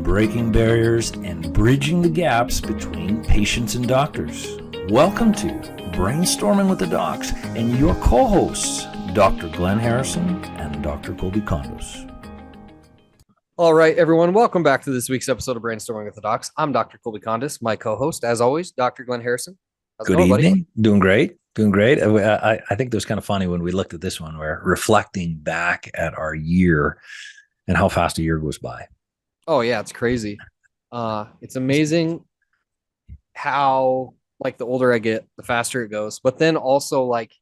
breaking barriers and bridging the gaps between patients and doctors. Welcome to Brainstorming with the Docs and your co-hosts, Dr. Glenn Harrison and Dr. Kolby Condos. All right, everyone, welcome back to this week's episode of Brainstorming with the Docs. I'm Dr. Kolby Condos, my co-host, as always, Dr. Glenn Harrison. Good evening. Buddy? Doing great. I think it was kind of funny when we looked at this one. We're reflecting back at our year and how fast a year goes by. Oh, yeah, it's crazy. It's amazing how, like, the older I get, the faster it goes. But then also, like,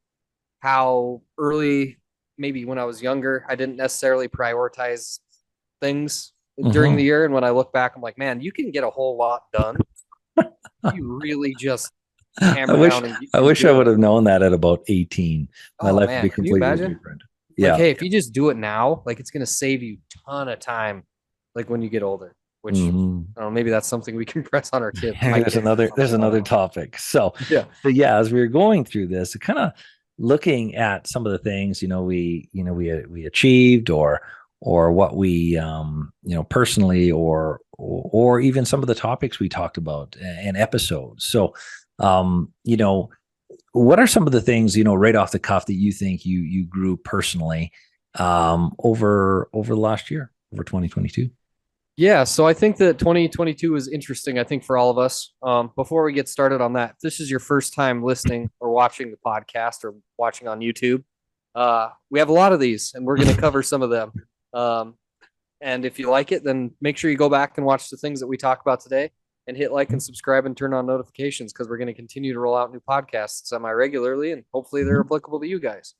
how early, maybe when I was younger, I didn't necessarily prioritize things during the year. And when I look back, I'm like, man, you can get a whole lot done. You really just hammer down. I wish I would have known that at about 18. My life would be completely different. Yeah. Like, hey, if you just do it now, like, it's going to save you a ton of time, like when you get older, which I don't know, maybe that's something we can press on our kids. There's another topic. So as we were going through this, kind of looking at some of the things, we achieved or what we, personally, or even some of the topics we talked about in episodes. So, what are some of the things, right off the cuff that you think you grew personally, over the last year, over 2022? Yeah. So I think that 2022 is interesting, I think, for all of us. Before we get started on that, if this is your first time listening or watching the podcast or watching on YouTube, we have a lot of these and we're going to cover some of them. And if you like it, then make sure you go back and watch the things that we talk about today and hit like and subscribe and turn on notifications, because we're going to continue to roll out new podcasts semi-regularly, and hopefully they're applicable to you guys.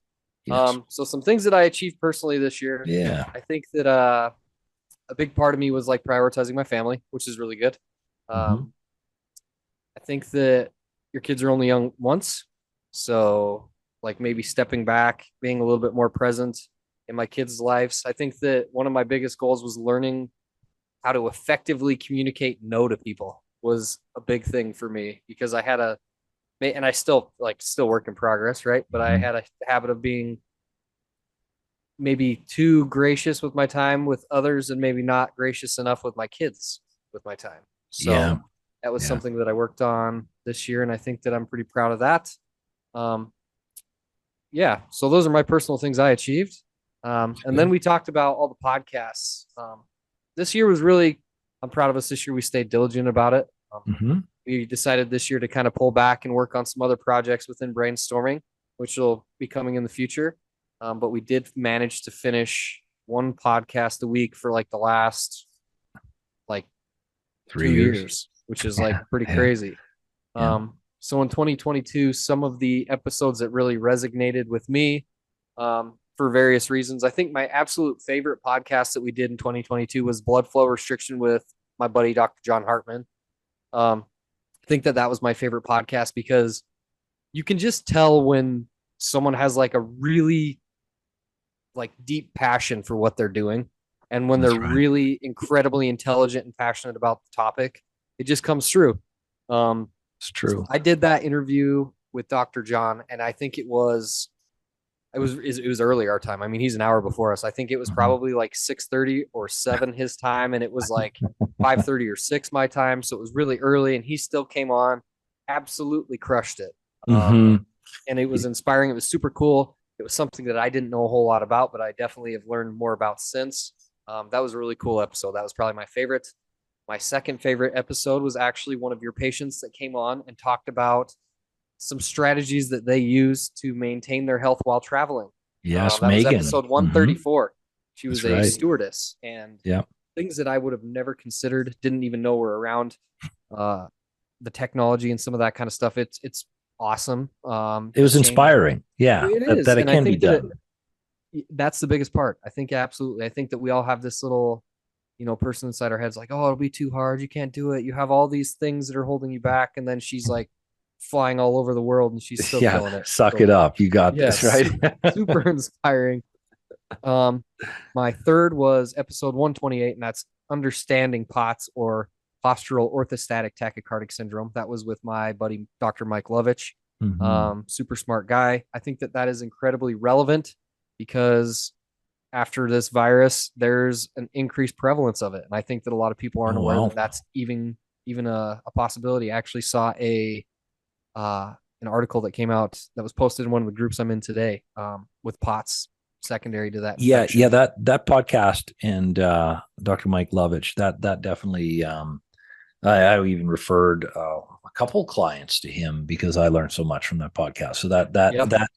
Yes. So some things that I achieved personally this year. Yeah. I think that a big part of me was like prioritizing my family, which is really good. I think that your kids are only young once. So like maybe stepping back, being a little bit more present in my kids' lives. I think that one of my biggest goals was learning how to effectively communicate no to people was a big thing for me, because I had and I still work in progress, right? But I had a habit of being maybe too gracious with my time with others and maybe not gracious enough with my kids with my time. So that was something that I worked on this year, and I think that I'm pretty proud of that. So those are my personal things I achieved. And then we talked about all the podcasts. This year was really, I'm proud of us this year. We stayed diligent about it. We decided this year to kind of pull back and work on some other projects within Brainstorming, which will be coming in the future. But we did manage to finish one podcast a week for like the last 3 years, which is like pretty crazy. So in 2022, some of the episodes that really resonated with me, for various reasons, I think my absolute favorite podcast that we did in 2022 was Blood Flow Restriction with my buddy, Dr. John Hartman. I think that was my favorite podcast, because you can just tell when someone has like a really like deep passion for what they're doing. And when they're really incredibly intelligent and passionate about the topic, it just comes through. It's true. I did that interview with Dr. John, and I think it was early our time. I mean, he's an hour before us. I think it was probably like 6:30 or 7 his time, and it was like 5:30 or 6 my time. So it was really early, and he still came on, absolutely crushed it. And it was inspiring. It was super cool. It was something that I didn't know a whole lot about, but I definitely have learned more about since. That was a really cool episode. That was probably my favorite. My second favorite episode was actually one of your patients that came on and talked about some strategies that they use to maintain their health while traveling. Yes, that Megan. was episode 134. She was a stewardess, and things that I would have never considered, didn't even know were around, the technology and some of that kind of stuff. It's awesome. It was inspiring. Yeah, it is. That it can be done. That's the biggest part. I think absolutely. I think that we all have this little, person inside our heads like, oh, it'll be too hard. You can't do it. You have all these things that are holding you back. And then she's like flying all over the world, and she's still killing it. Suck it up. You got this, right? Super inspiring. My third was episode 128, and that's understanding POTS, or postural orthostatic tachycardic syndrome. That was with my buddy, Dr. Mike Lovich. Super smart guy. I think that is incredibly relevant, because after this virus, there's an increased prevalence of it. And I think that a lot of people aren't aware that that's even a possibility. I actually saw an article that came out that was posted in one of the groups I'm in today, with POTS secondary to that infection. Yeah, that podcast and Dr. Mike Lovich, that definitely, I even referred a couple clients to him because I learned so much from that podcast. So that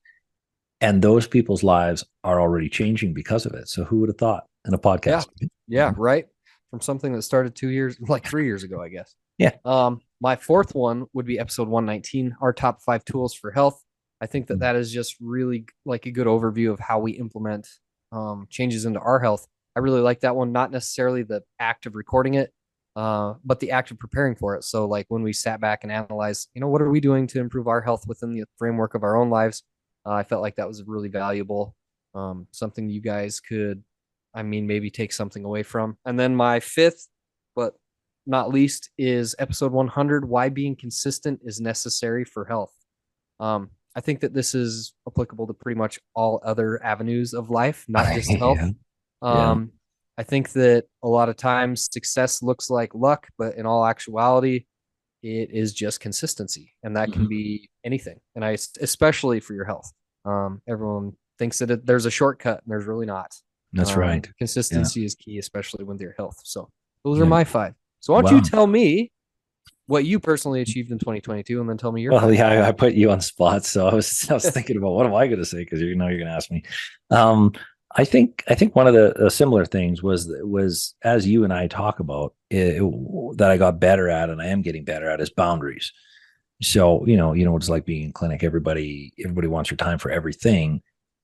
and those people's lives are already changing because of it. So who would have thought in a podcast? Yeah, right. From something that started 3 years ago, I guess. Yeah. My fourth one would be episode 119, our top 5 tools for health. I think that is just really like a good overview of how we implement changes into our health. I really like that one, not necessarily the act of recording it, but the act of preparing for it. So like when we sat back and analyzed, what are we doing to improve our health within the framework of our own lives? I felt like that was really valuable, something you guys could, maybe take something away from. And then my fifth, but not least, is episode 100, why being consistent is necessary for health. I think that this is applicable to pretty much all other avenues of life, not just health. I think that a lot of times success looks like luck, but in all actuality, it is just consistency, and that can be anything. And especially for your health. Everyone thinks that there's a shortcut, and there's really not. That's right. Consistency is key, especially with your health. So those are my 5. So why don't you tell me what you personally achieved in 2022, and then tell me your. Well, yeah, I put you on spot, so I was thinking about what am I going to say, because you're going to ask me. I think one of the similar things was as you and I talk about that I got better at, and I am getting better at, is boundaries. So what it's like being in clinic. Everybody wants your time for everything,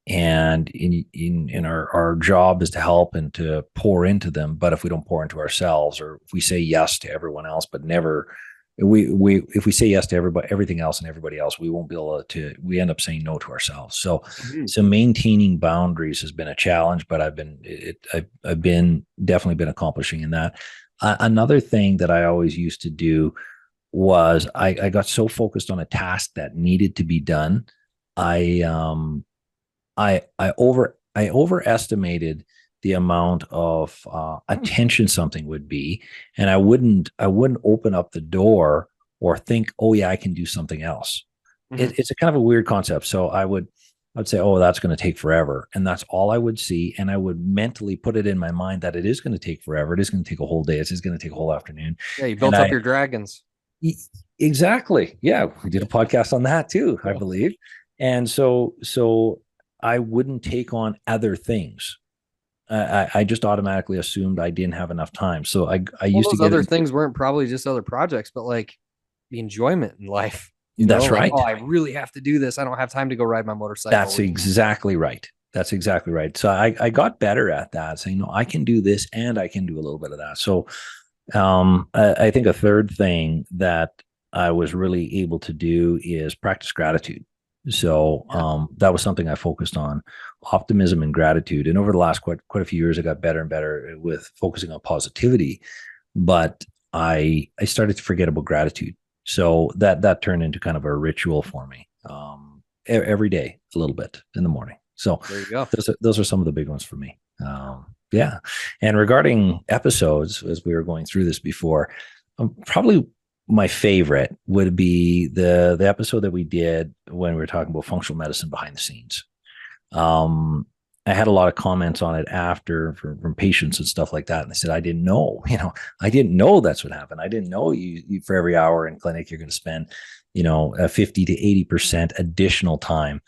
and in our job is to help and to pour into them. But if we don't pour into ourselves, or if we say yes to everyone else but never, if we say yes to everything else and everybody else, we won't be able to. We end up saying no to ourselves. So maintaining boundaries has been a challenge, but I've definitely been accomplishing in that. Another thing that I always used to do was I got so focused on a task that needed to be done. I overestimated the amount of attention something would be, and I wouldn't open up the door or think, oh yeah, I can do something else. It's a kind of a weird concept. So I'd say, oh, that's going to take forever, and that's all I would see, and I would mentally put it in my mind that it is going to take forever. It is going to take a whole day. It is going to take a whole afternoon. Yeah, you built up your dragons. Exactly. Yeah, we did a podcast on that too, I believe. And so I wouldn't take on other things. I just automatically assumed I didn't have enough time. So I used to get other things weren't probably just other projects, but like the enjoyment in life. That's right. Oh, I really have to do this. I don't have time to go ride my motorcycle. That's exactly right. So I got better at that, saying, no, I can do this and I can do a little bit of that. So I think a third thing that I was really able to do is practice gratitude. So that was something I focused on, optimism and gratitude. And over the last quite a few years, I got better and better with focusing on positivity. But I started to forget about gratitude. So that turned into kind of a ritual for me, every day, a little bit in the morning. So there you go. Those are some of the big ones for me. Yeah. And regarding episodes, as we were going through this before, probably my favorite would be the episode that we did when we were talking about functional medicine behind the scenes. I had a lot of comments on it after from patients and stuff like that. And they said, I didn't know that's what happened. I didn't know you for every hour in clinic, you're going to spend, 50 to 80% additional time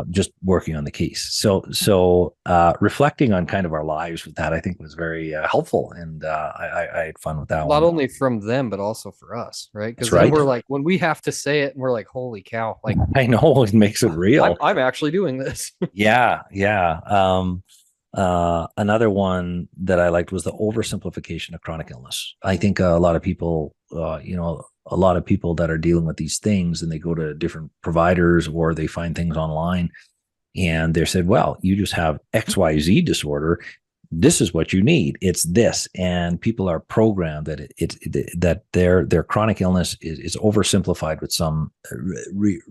just working on the case. So reflecting on kind of our lives with that, I think was very helpful. And I had fun with that one. Not only from them, but also for us, right? Because then we're like, when we have to say it and we're like, holy cow. Like, I know, it makes it real. I'm actually doing this. Yeah. Another one that I liked was the oversimplification of chronic illness. I think a lot of people, a lot of people that are dealing with these things, and they go to different providers or they find things online and they're said, well, you just have XYZ disorder. This is what you need. It's this. And people are programmed that that their chronic illness is oversimplified with some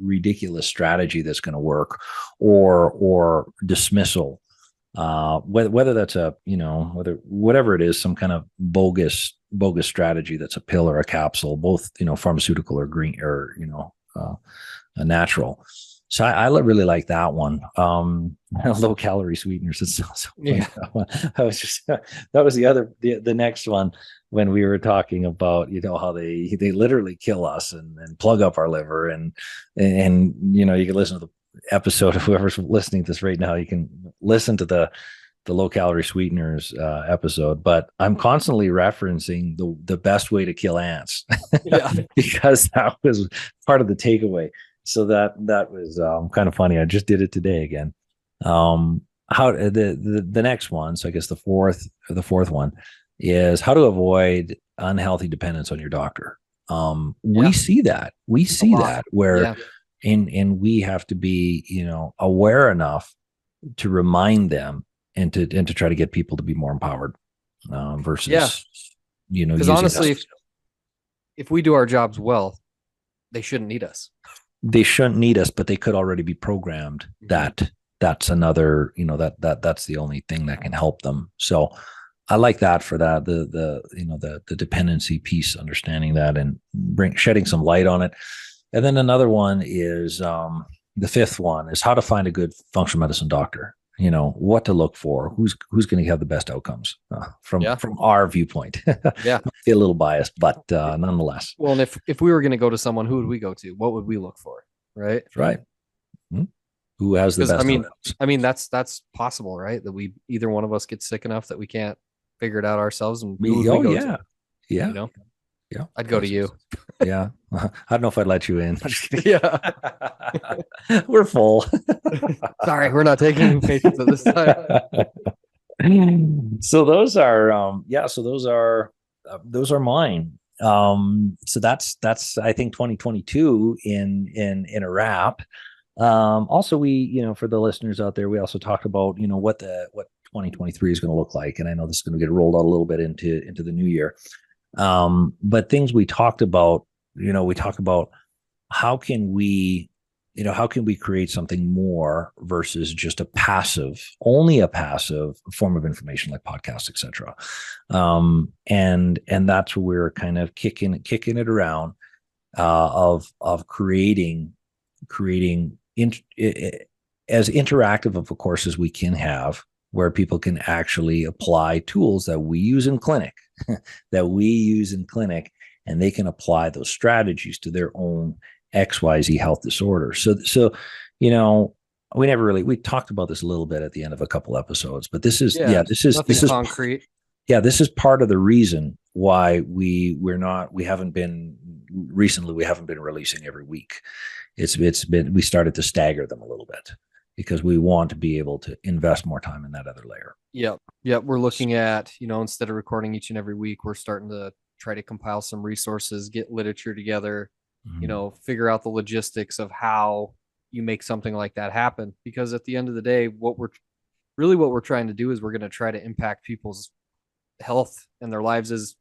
ridiculous strategy that's going to work, or dismissal. whether that's whatever it is, some kind of bogus strategy that's a pill or a capsule, both pharmaceutical or green or a natural. So I really like that one. Low calorie sweeteners. It's so Yeah. I was just that was the next one when we were talking about how they literally kill us and plug up our liver and you can listen to the episode of whoever's listening to this right now. You can listen to the low calorie sweeteners episode, but I'm constantly referencing the best way to kill ants Yeah. because that was part of the takeaway. So that was kind of funny. I just did it today again. How the next one, so I guess the fourth one is how to avoid unhealthy dependence on your doctor. We see that where and we have to be aware enough to remind them and to try to get people to be more empowered versus because honestly, if we do our jobs well, they shouldn't need us. They shouldn't need us, but they could already be programmed that that's another, that's the only thing that can help them. So I like that for that, the dependency piece, understanding that and shedding some light on it. And then another one is the fifth one is how to find a good functional medicine doctor. What to look for, who's going to have the best outcomes from our viewpoint. Yeah, be a little biased, but nonetheless. Well, and if we were going to go to someone, who would we go to? What would we look for? Right. That's right. Mm-hmm. Who has the best? I mean, that's possible, right? That either one of us gets sick enough that we can't figure it out ourselves, and we go to? Yeah, I'd go to you. Yeah, I don't know if I'd let you in. Yeah, we're full. Sorry, we're not taking patients at this time. So those are those are mine. So that's I think 2022 in a wrap. Also we for the listeners out there, we also talked about what 2023 is going to look like, and I know this is going to get rolled out a little bit into the new year. But things we talked about, we talk about how can we create something more versus just only a passive form of information like podcasts, etc. And that's where we're kind of kicking it around of creating as interactive of a course as we can have, where people can actually apply tools that we use in clinic, and they can apply those strategies to their own XYZ health disorder. So we talked about this a little bit at the end of a couple episodes, but this is concrete. Yeah, this is part of the reason why we haven't been releasing every week. We started to stagger them a little bit because we want to be able to invest more time in that other layer. Yep. We're looking at, instead of recording each and every week, we're starting to try to compile some resources, get literature together, figure out the logistics of how you make something like that happen. Because at the end of the day, what we're trying to do is we're going to try to impact people's health and their lives as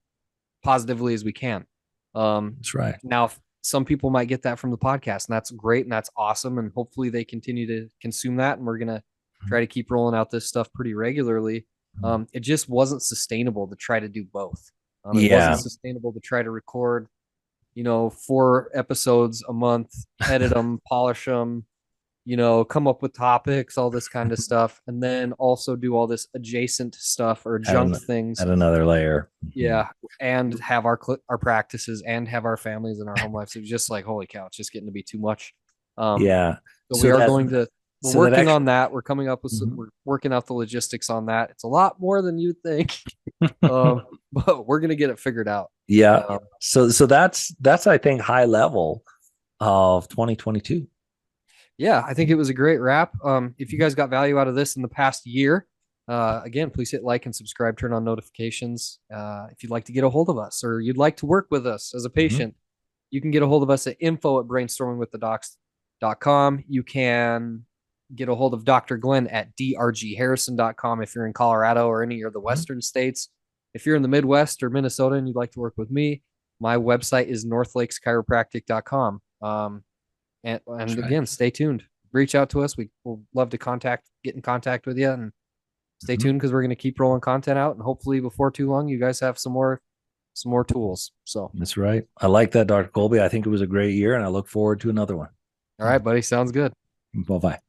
positively as we can. That's right. Now, some people might get that from the podcast, and that's great and that's awesome. And hopefully they continue to consume that. And we're going to try to keep rolling out this stuff pretty regularly. It just wasn't sustainable to try to do both. It wasn't sustainable to try to record, 4 episodes a month, edit them, polish them, come up with topics, all this kind of stuff, and then also do all this adjacent stuff or junk things at another layer. Yeah, and have our practices and have our families and our home lives. It was just like, holy cow, it's just getting to be too much. So we're working on that. We're coming up with we're working out the logistics on that. It's a lot more than you think, but we're gonna get it figured out. Yeah. So that's I think high level of 2022. Yeah, I think it was a great wrap. If you guys got value out of this in the past year, again, please hit like and subscribe, turn on notifications. If you'd like to get a hold of us or you'd like to work with us as a patient, you can get a hold of us at info@brainstormingwiththedocs.com. You can get a hold of Dr. Glenn at drgharrison.com if you're in Colorado or any of the Western states. If you're in the Midwest or Minnesota and you'd like to work with me, my website is northlakeschiropractic.com. And again, stay tuned. Reach out to us. We'll love to get in contact with you and stay tuned because we're going to keep rolling content out, and hopefully before too long, you guys have some more tools. So That's right. I like that, Dr. Kolby. I think it was a great year, and I look forward to another one. all right, buddy. Sounds good. Bye-bye.